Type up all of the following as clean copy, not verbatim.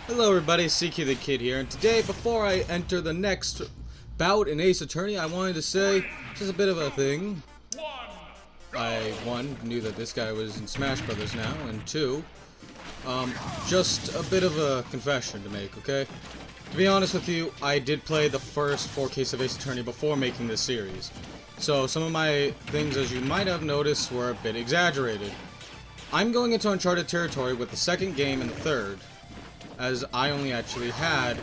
Hello everybody, CQ the Kid here, and today, before I enter the next bout in Ace Attorney, I wanted to say just a bit of a thing. I, one, knew that this guy was in Smash Brothers now, and two, just a bit of a confession to make, okay? To be honest with you, I did play the first 4 cases of Ace Attorney before making this series. So some of my things, as you might have noticed, were a bit exaggerated. I'm going into Uncharted territory with the second game and the third, as I only actually had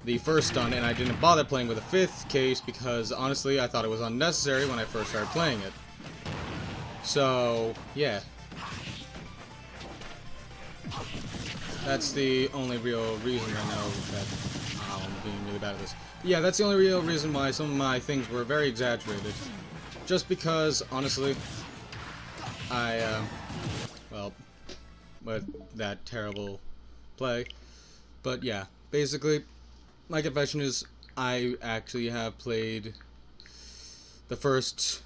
the first done, and I didn't bother playing with the 5th case because, honestly, I thought it was unnecessary when I first started playing it. So, yeah. That's the only real reason I know that I'm being really bad at this. Yeah, that's the only real reason why some of my things were very exaggerated. Just because, honestly, well, with that terrible play. But yeah, basically, my confession is I actually have played the first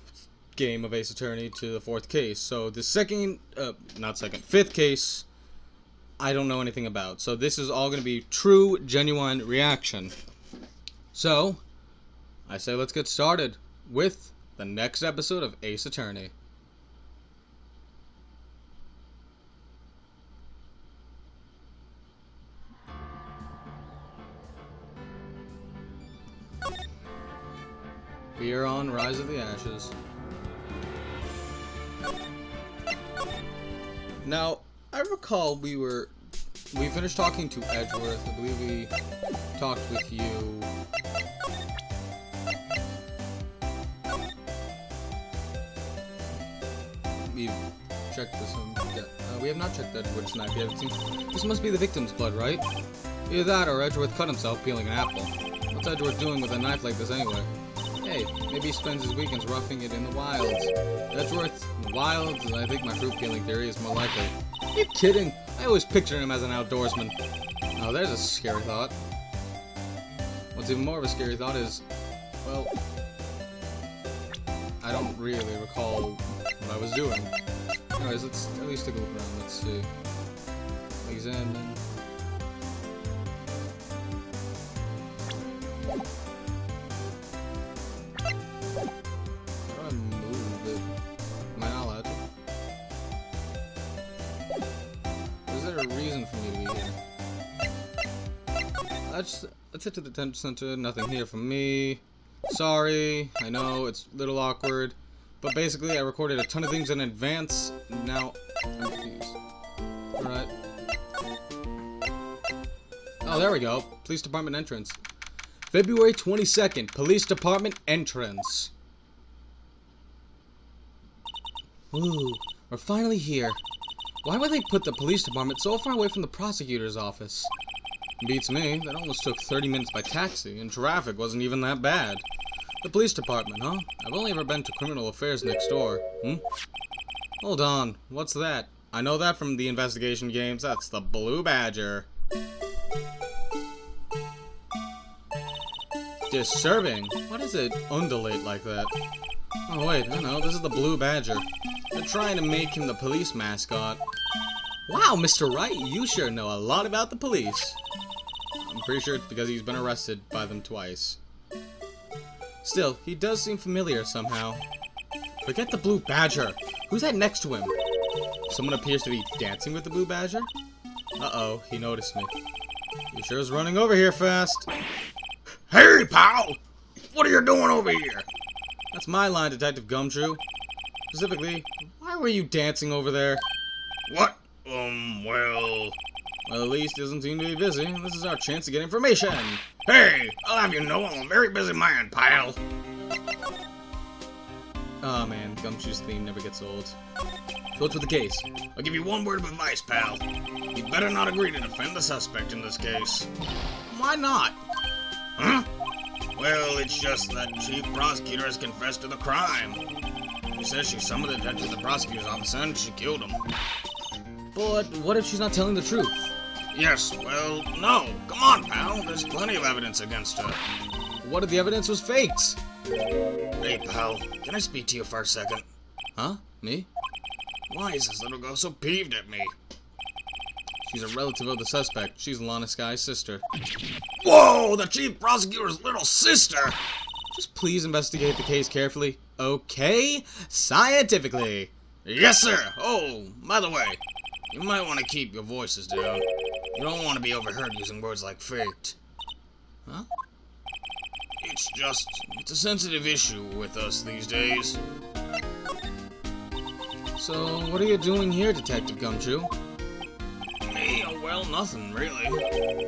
game of Ace Attorney to the 4th case. So the fifth case, I don't know anything about. So this is all going to be true, genuine reaction. So, I say let's get started with the next episode of Ace Attorney. Here on Rise of the Ashes. Now, I recall we finished talking to Edgeworth. I believe we talked with you. We've checked this one. We have not checked Edgeworth's knife yet. This must be the victim's blood, right? Either that or Edgeworth cut himself peeling an apple. What's Edgeworth doing with a knife like this anyway? Hey, maybe he spends his weekends roughing it in the wilds. Edgeworth, in the wilds? I think my fruit peeling theory is more likely. Are you kidding? I always pictured him as an outdoorsman. Oh, there's a scary thought. What's even more of a scary thought is, well, I don't really recall what I was doing. Anyways, let's at least take a look around. Let's see. Examine. How do I move it? Am I not allowed to? Is there a reason for me to be here? Let's head to the detention center. Nothing here from me. Sorry, I know it's a little awkward, but basically I recorded a ton of things in advance. Now I'm confused. Alright. Oh, there we go. Police department entrance. February 22nd, police department entrance. Ooh, we're finally here. Why would they put the police department so far away from the prosecutor's office? Beats me. That almost took 30 minutes by taxi, and traffic wasn't even that bad. The police department, huh? I've only ever been to criminal affairs next door. Hold on. What's that? I know that from the investigation games. That's the Blue Badger. Disturbing. Why does it undulate like that? Oh wait, I know. This is the Blue Badger. They're trying to make him the police mascot. Wow, Mr. Wright, you sure know a lot about the police. I'm pretty sure it's because he's been arrested by them twice. Still, he does seem familiar somehow. Forget the Blue Badger. Who's that next to him? Someone appears to be dancing with the Blue Badger? Uh-oh, he noticed me. He sure is running over here fast. Hey, pal! What are you doing over here? That's my line, Detective Gumshoe. Specifically, why were you dancing over there? What? Well, at least he doesn't seem to be busy. This is our chance to get information. Hey, I'll have you know I'm a very busy man, pal. Oh man, Gumshoe's theme never gets old. So what's with the case? I'll give you one word of advice, pal. You better not agree to defend the suspect in this case. Why not? Huh? Well, it's just that Chief Prosecutor has confessed to the crime. She says she summoned the detective to the prosecutor's office and she killed him. But what if she's not telling the truth? Yes, well, no. Come on, pal. There's plenty of evidence against her. What if the evidence was faked? Hey, pal. Can I speak to you for a second? Huh? Me? Why is this little girl so peeved at me? She's a relative of the suspect. She's Lana Sky's sister. Whoa, the chief prosecutor's little sister! Just please investigate the case carefully. Okay? Scientifically. Yes, sir. Oh, by the way, you might want to keep your voices down. You don't want to be overheard using words like faked. Huh? It's a sensitive issue with us these days. So, what are you doing here, Detective Gumshoe? Me? Oh, well, nothing, really.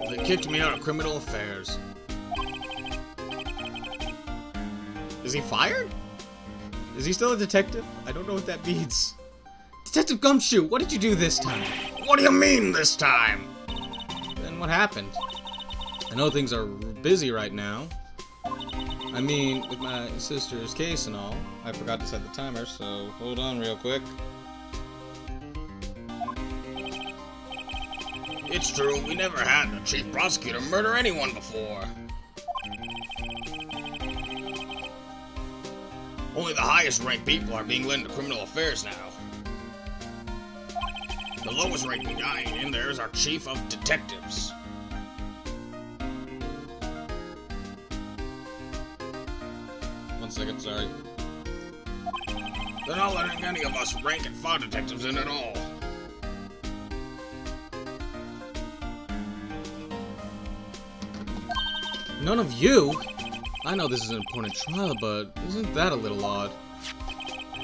They kicked me out of criminal affairs. Is he fired? Is he still a detective? I don't know what that means. Detective Gumshoe, what did you do this time? What do you mean, this time? Then what happened? I know things are busy right now. I mean, with my sister's case and all. I forgot to set the timer, so hold on real quick. It's true, we never had a chief prosecutor murder anyone before. Only the highest ranked people are being led into criminal affairs now. The lowest ranking guy in there is our chief of detectives. One second, sorry. They're not letting any of us rank and file detectives in at all. None of you? I know this is an important trial, but isn't that a little odd?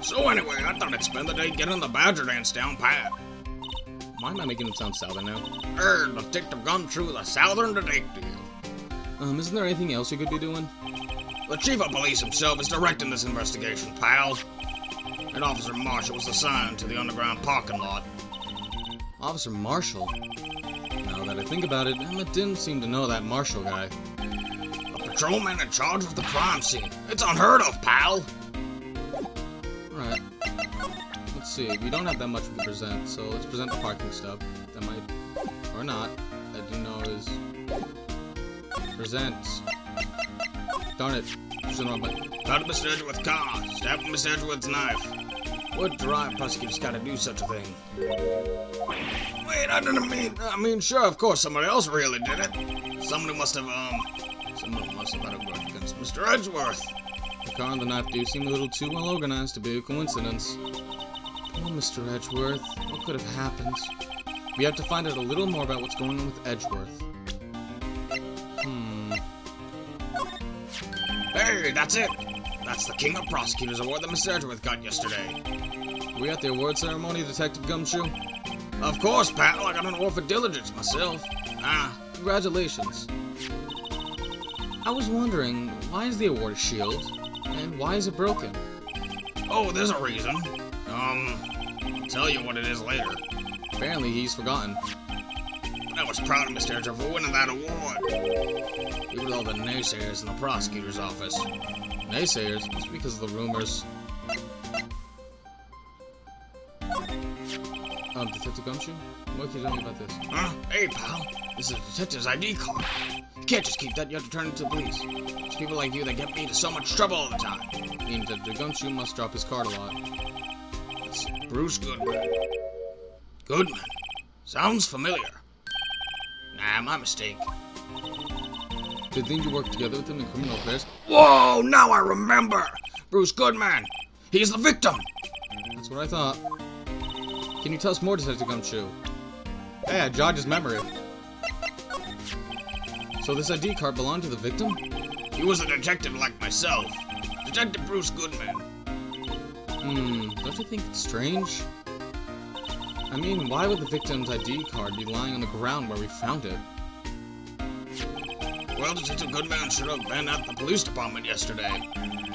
So anyway, I thought I'd spend the day getting the Badger dance down pat. Why am I making him sound southern now? Detective Gumshoe, the Southern Detective. Isn't there anything else you could be doing? The chief of police himself is directing this investigation, pal. And Officer Marshall was assigned to the underground parking lot. Officer Marshall? Now that I think about it, Emma didn't seem to know that Marshall guy. A patrolman in charge of the crime scene. It's unheard of, pal. Alright. Let's see, we don't have that much to present, so let's present the parking stub. That might, or not, I didn't know is... Presents. Darn it. Just the wrong button. Got Mr. Edgeworth's car. Stabbed Mr. Edgeworth's knife. What dry prosecutor's gotta do such a thing? Wait, I didn't mean, sure, of course, somebody else really did it. Someone must have had a grudge against Mr. Edgeworth. The car and the knife do seem a little too well organized to be a coincidence. Poor Mr. Edgeworth. What could have happened? We have to find out a little more about what's going on with Edgeworth. Hey, that's it! That's the King of Prosecutors award that Mr. Edgeworth got yesterday. Were we at the award ceremony, Detective Gumshoe? Of course, pal. I got an award for diligence myself. Congratulations. I was wondering, why is the award a shield? And why is it broken? Oh, there's a reason. I'll tell you what it is later. Apparently he's forgotten. I was proud of Mr. Edgeworth for winning that award. Even all the naysayers in the prosecutor's office. Naysayers? Must be because of the rumors. Detective Gumshoe? What can you tell me about this? Huh? Hey, pal. This is a detective's ID card. You can't just keep that, you have to turn it to the police. It's people like you that get me into so much trouble all the time. Detective Gumshoe must drop his card a lot. It's Bruce Goodman. Goodman? Sounds familiar. Nah, my mistake. Didn't you work together with him in criminal affairs? Whoa, now I remember! Bruce Goodman! He's the victim! That's what I thought. Can you tell us more, Detective Gumshoe? Hey, I jogged his memory. So this ID card belonged to the victim? He was a detective like myself. Detective Bruce Goodman. Don't you think it's strange? I mean, why would the victim's ID card be lying on the ground where we found it? Well, Detective Goodman should have been at the police department yesterday.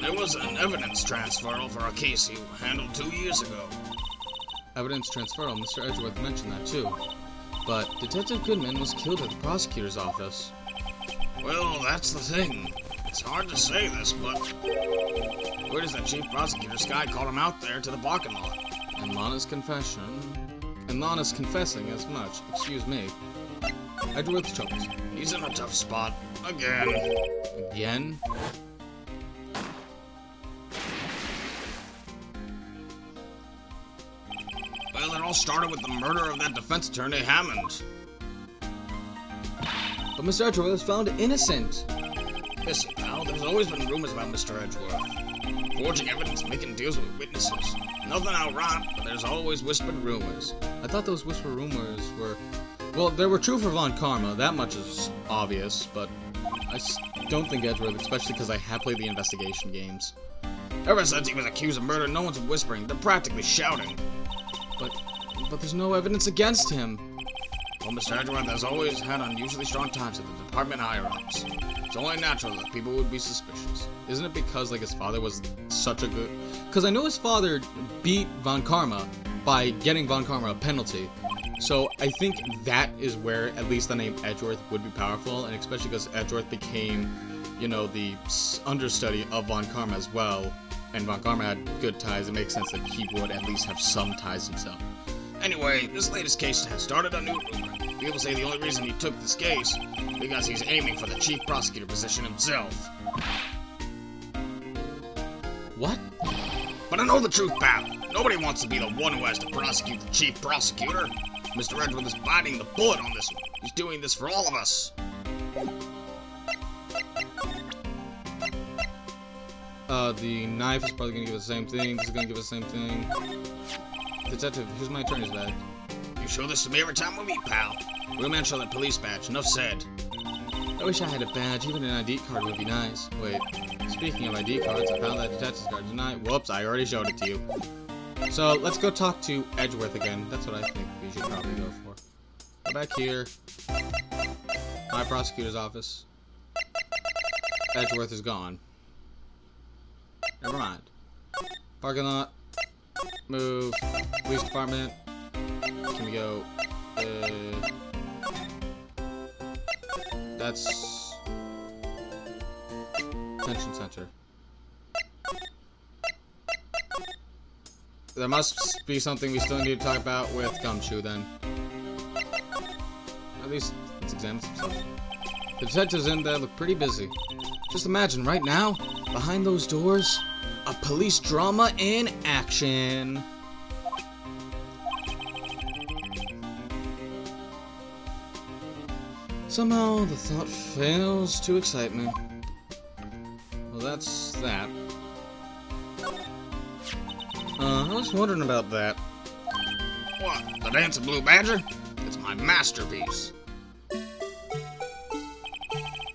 There was an evidence transferal for a case he handled 2 years ago. Evidence transferal, Mr. Edgeworth mentioned that too. But Detective Goodman was killed at the prosecutor's office. Well, that's the thing. It's hard to say this, but where does the chief prosecutor Sky called him out there to the parking lot? And Lana's confession... And Lana's confessing as much. Excuse me. Edgeworth's troubles. He's in a tough spot. Again. Again? Well, it all started with the murder of that defense attorney, Hammond. But Mr. Edgeworth was found innocent. Listen, pal, there's always been rumors about Mr. Edgeworth. Forging evidence, making deals with witnesses. Nothing outright, but there's always whispered rumors. I thought those whisper rumors were... Well, they were true for Von Karma, that much is obvious, but I don't think Edgeworth, especially because I have played the investigation games. Ever since he was accused of murder, no one's whispering. They're practically shouting. But there's no evidence against him. Well, Mr. Edgeworth has always had unusually strong ties with the department higher-ups. It's only natural that people would be suspicious. Isn't it because, like, his father was such a good... Because I know his father beat Von Karma by getting Von Karma a penalty. So I think that is where at least the name Edgeworth would be powerful, and especially because Edgeworth became, you know, the understudy of Von Karma as well, and Von Karma had good ties. It makes sense that he would at least have some ties himself. Anyway, this latest case has started a new rumor. People say the only reason he took this case because he's aiming for the chief prosecutor position himself. What? But I know the truth, pal. Nobody wants to be the one who has to prosecute the chief prosecutor. Mr. Edgeworth is biting the bullet on this one. He's doing this for all of us. The knife is probably gonna give us the same thing. This is gonna give us the same thing. Detective, here's my attorney's badge. You show this to me every time we meet, pal. Real man show that police badge. Enough said. I wish I had a badge. Even an ID card would be nice. Wait, speaking of ID cards, I found that detective's card tonight. Whoops, I already showed it to you. So, let's go talk to Edgeworth again. That's what I think we should probably go for. Go back here. High Prosecutor's Office. Edgeworth is gone. Never mind. Parking lot. Move. Police department. Can we go? That's detention center. There must be something we still need to talk about with Gumshoe then. At least let's examine some stuff. The detectives in there look pretty busy. Just imagine right now, behind those doors, a police drama in action. Somehow the thought fails to excite me. Well, that's that. I was wondering about that. What? The Dancing Blue Badger? It's my masterpiece.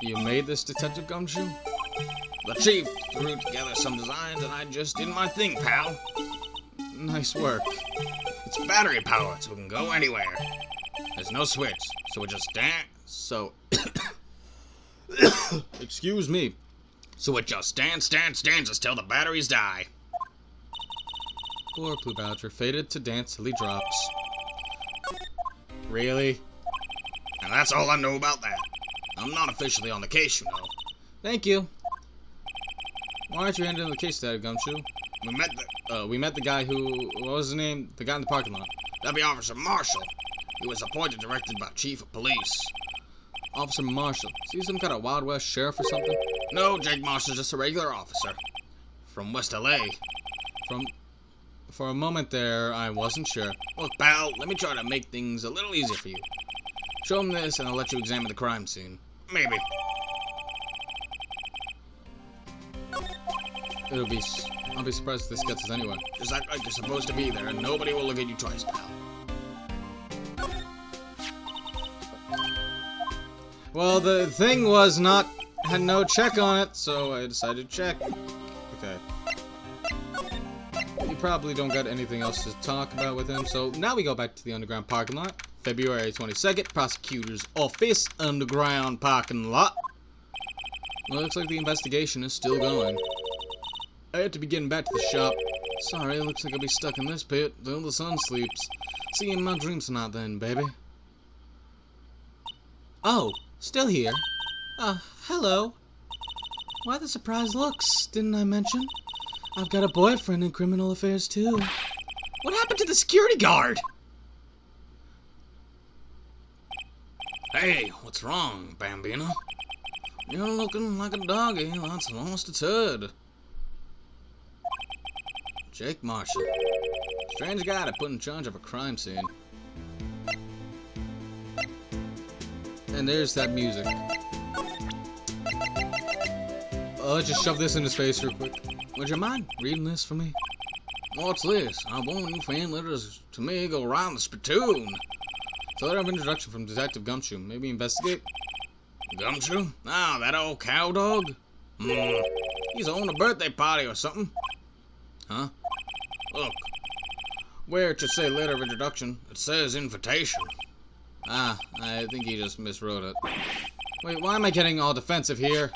You made this, Detective Gumshoe? The chief threw together some designs and I just did my thing, pal. Nice work. It's battery powered, so we can go anywhere. There's no switch, so we just dance. So... Excuse me. So it just dance until the batteries die. Poor Blue Badger, fated to dance till he drops. Really? And that's all I know about that. I'm not officially on the case, you know. Thank you. Why aren't you handling the case, Dad Gumshoe? We met the guy who... What was his name? The guy in the parking lot. That'd be Officer Marshall. He was appointed directed by Chief of Police. Officer Marshall. Is he some kind of Wild West sheriff or something? No, Jake Marshall's just a regular officer. From West LA. For a moment there, I wasn't sure. Look, pal, let me try to make things a little easier for you. Show him this and I'll let you examine the crime scene. Maybe. I'll be surprised if this gets us anywhere. Just act like you're supposed to be there and nobody will look at you twice, pal. Well, the thing was had no check on it, so I decided to check. Okay. You probably don't got anything else to talk about with him, so now we go back to the underground parking lot. February 22nd, Prosecutor's Office, underground parking lot. Well, it looks like the investigation is still going. I have to be getting back to the shop. Sorry, it looks like I'll be stuck in this pit till the sun sleeps. See you in my dreams tonight then, baby. Oh, still here? Hello. Why the surprised looks? Didn't I mention? I've got a boyfriend in criminal affairs too. What happened to the security guard? Hey, what's wrong, Bambino? You're looking like a doggy that's lost its head. Jake Marshall. Strange guy to put in charge of a crime scene. And there's that music. Let's just shove this in his face real quick. Would you mind reading this for me? What's this? I want you fan letters to me go around the spittoon. It's a letter of introduction from Detective Gumshoe. Maybe investigate? Gumshoe? Ah, that old cow dog? He's on a birthday party or something. Huh? Look. Where it should say letter of introduction, it says invitation. Ah, I think he just miswrote it. Wait, why am I getting all defensive here?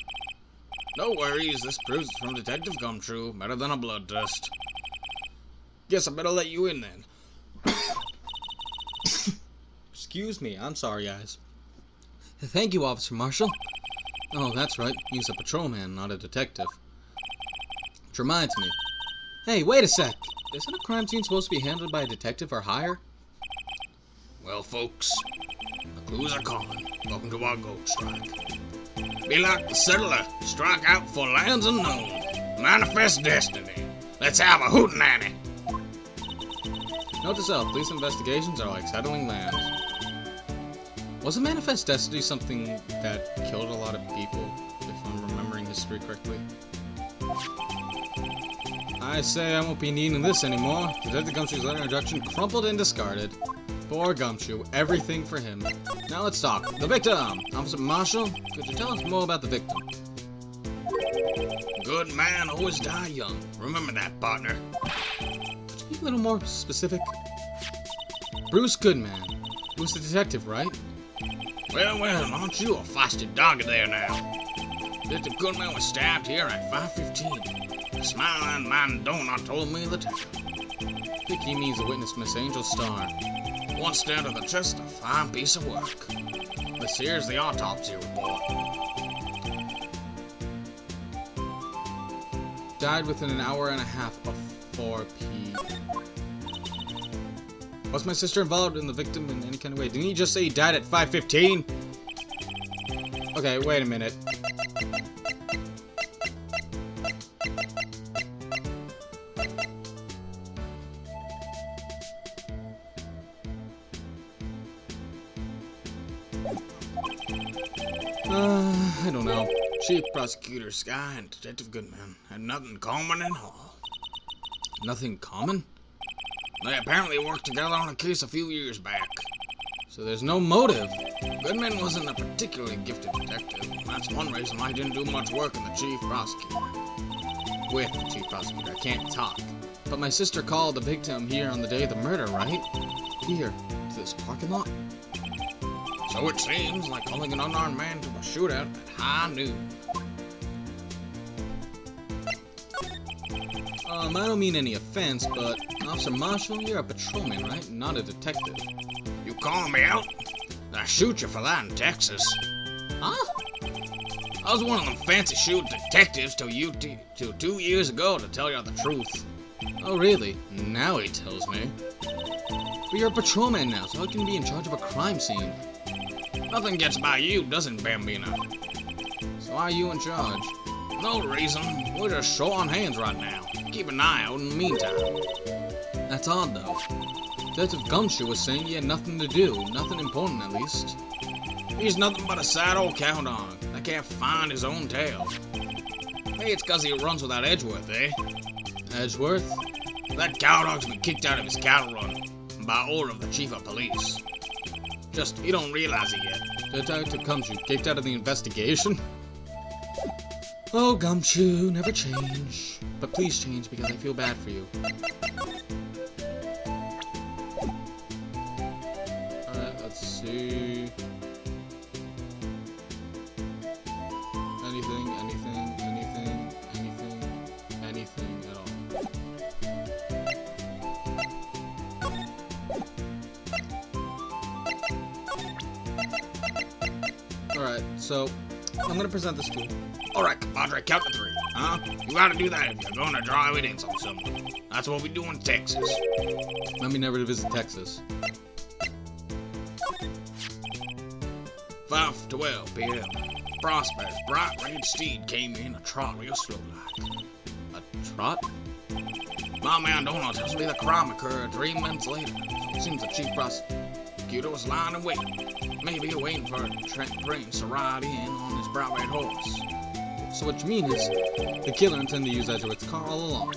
No worries, this proves it's from Detective Gumshoe. Better than a blood test. Guess I better let you in then. Excuse me, I'm sorry, guys. Thank you, Officer Marshall. Oh, that's right, he's a patrolman, not a detective. Which reminds me. Hey, wait a sec! Isn't a crime scene supposed to be handled by a detective or higher? Well, folks, the clues are calling. Welcome to our gold strike. Be like the settler, strike out for lands unknown. Manifest destiny. Let's have a hootenanny. Note to self, police investigations are like settling lands. Wasn't Manifest Destiny something that killed a lot of people, if I'm remembering history correctly? I say I won't be needing this anymore. Detective Gumshoe's letter introduction crumpled and discarded. Poor Gumshoe, everything for him. Now let's talk. The victim! Officer Marshall, could you tell us more about the victim? Good man always die young. Remember that, partner. Could you be a little more specific? Bruce Goodman. He was the detective, right? Well, aren't you a feisty doggy there now? Detective Goodman was stabbed here at 5:15. The smiling man donut told me the time. I think he means the witness, Miss Angel Starr. One stand of the chest, a fine piece of work. This here's the autopsy report. Died within an hour and a half of 4 p. Was my sister involved in the victim in any kind of way? Didn't he just say he died at 5:15? Okay, wait a minute. I don't know. Chief Prosecutor Sky and Detective Goodman had nothing common at all. Nothing common? They apparently worked together on a case a few years back. So there's no motive. Goodman wasn't a particularly gifted detective. That's one reason why he didn't do much work in the Chief Prosecutor. With the Chief Prosecutor, I can't talk. But my sister called the victim here on the day of the murder, right? Here, to this parking lot? So it seems, like calling an unarmed man to a shootout at high noon. I don't mean any offense, but Officer Marshall, you're a patrolman, right? Not a detective. You calling me out? I shoot you for that in Texas. Huh? I was one of them fancy shoot detectives till 2 years ago, to tell you the truth. Oh, really? Now he tells me. But you're a patrolman now, so how can you be in charge of a crime scene? Nothing gets by you, doesn't Bambino? So why are you in charge? No reason. We're just short on hands right now. Keep an eye out in the meantime. That's odd, though. Detective Gumshoe was saying he had nothing to do. Nothing important, at least. He's nothing but a sad old cow dog that can't find his own tail. Hey, it's 'cause he runs without Edgeworth, eh? Edgeworth? That cow dog's been kicked out of his cattle run by order of the chief of police. Just, he don't realize it yet. Detective Gumshoe kicked out of the investigation? Oh, Gumshoe, never change. But please change, because I feel bad for you. Alright, let's see. Anything at all. Alright, so I'm gonna present this to you. Alright, compadre, count to 3. Huh? You gotta do that if you're gonna draw evidence on someone. That's what we do in Texas. Let me never to visit Texas. 5:12 p.m. Prospect, bright red steed came in a trot real slow like. A trot? My man Donald tells me the crime occurred 3 minutes later. So it seems the chief prosecutor was lying in wait. Maybe you're waiting for Prince to ride in on his bright red horse. So what you mean is, the killer intended to use Edgeworth's car all along.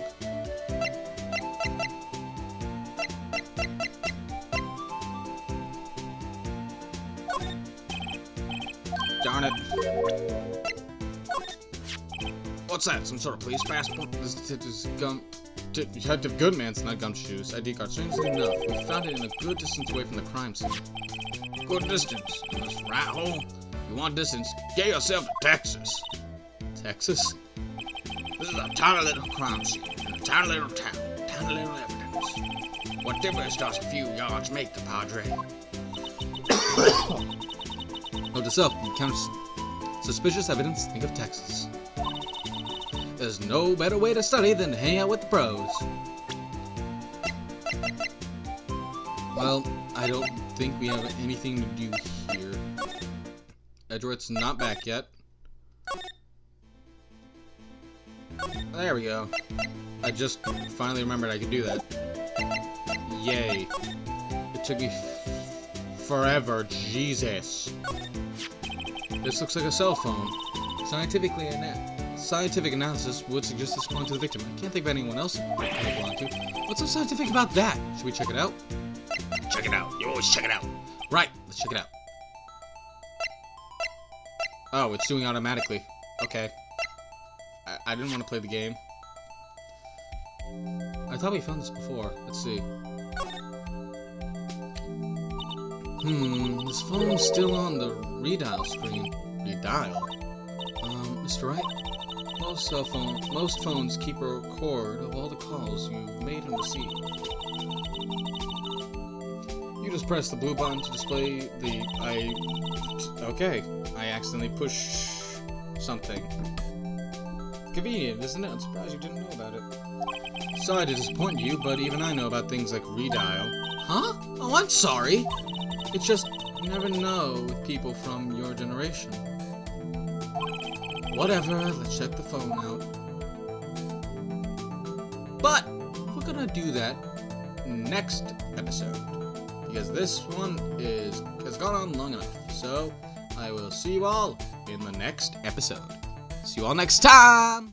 Darn it. What's that? Some sort of police passport? This Detective Goodman's not gumshoes. ID card. Strangely enough, we found it in a good distance away from the crime scene. Good distance. In this rat hole? You want distance? Get yourself to Texas. Texas? This is a tiny little crime scene in a tiny little town. Tiny little evidence. What difference does a few yards make, compadre? Note to self, encounters suspicious evidence, think of Texas. There's no better way to study than to hang out with the pros. Well, I don't think we have anything to do here. Edgeworth's not back yet. There we go. I just finally remembered I could do that. Yay. It took me forever. Jesus. This looks like a cell phone. Scientific analysis would suggest this belonged to the victim. I can't think of anyone else it could belong to. What's so scientific about that? Should we check it out? Check it out. You always check it out. Right, let's check it out. Oh, it's doing automatically. Okay. I didn't want to play the game. I thought we found this before. Let's see. This phone's still on the redial screen. Redial? Mr. Wright? Most phones keep a record of all the calls you've made and received. You just press the blue button to display the... Okay. I accidentally pushed something. Convenient, isn't it? I'm surprised you didn't know about it. Sorry to disappoint you, but even I know about things like redial. Huh? Oh, I'm sorry! It's just, you never know with people from your generation. Whatever, let's check the phone out. But, we're gonna do that next episode. Because this one has gone on long enough. So, I will see you all in the next episode. See you all next time!